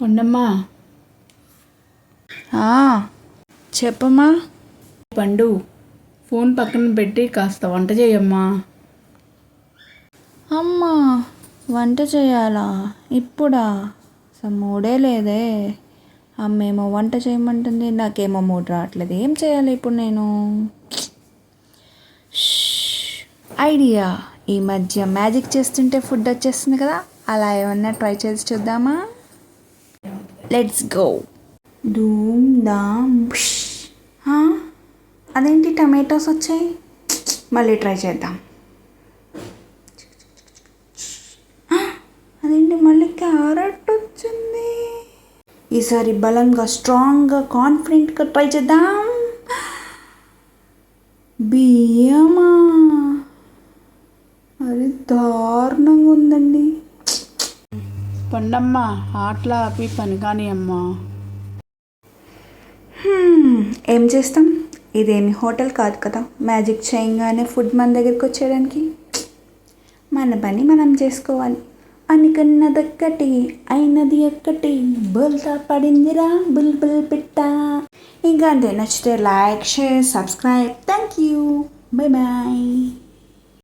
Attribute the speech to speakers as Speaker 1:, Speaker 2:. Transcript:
Speaker 1: పండమ్మా.
Speaker 2: చెప్పమ్మా.
Speaker 1: పండు, ఫోన్ పక్కన పెట్టి కాస్త వంట చేయమ్మా.
Speaker 2: అమ్మా, వంట చేయాలా ఇప్పుడా? అసలు మూడే లేదే. అమ్మేమో వంట చేయమంటుంది, నాకేమో మూడు రావట్లేదు. ఏం చేయాలి ఇప్పుడు నేను? ఐడియా! ఈ మధ్య మ్యాజిక్ చేస్తుంటే ఫుడ్ వచ్చేస్తుంది కదా, అలా ఏమన్నా ట్రై చేసి చూద్దామా? Let's go. ధూమ్ ధామ్. అదేంటి టమాటోస్ వచ్చాయి? మళ్ళీ ట్రై చేద్దాం. అదేంటి మళ్ళీ క్యారెట్ వచ్చింది? ఈసారి బలంగా, స్ట్రాంగ్గా, కాన్ఫిడెంట్గా ట్రై చేద్దాం. బియ్యమా? అది దారుణంగా ఉందండి.
Speaker 1: పండమ్మా, ఆటలా ఆపి పని కానీ అమ్మా.
Speaker 2: ఏం చేస్తాం, ఇదేమి హోటల్ కాదు కదా మ్యాజిక్ చేయగానే ఫుడ్ మన దగ్గరికి వచ్చేయడానికి. మన పని మనం చేసుకోవాలి. అనుకున్నదొక్కటి అయినది ఒక్కటి, బోల్తా పడిందిరా బుల్బుల్ పిట్ట. ఇంకా అంతే. నచ్చితే like, share, subscribe. Thank you. Bye bye.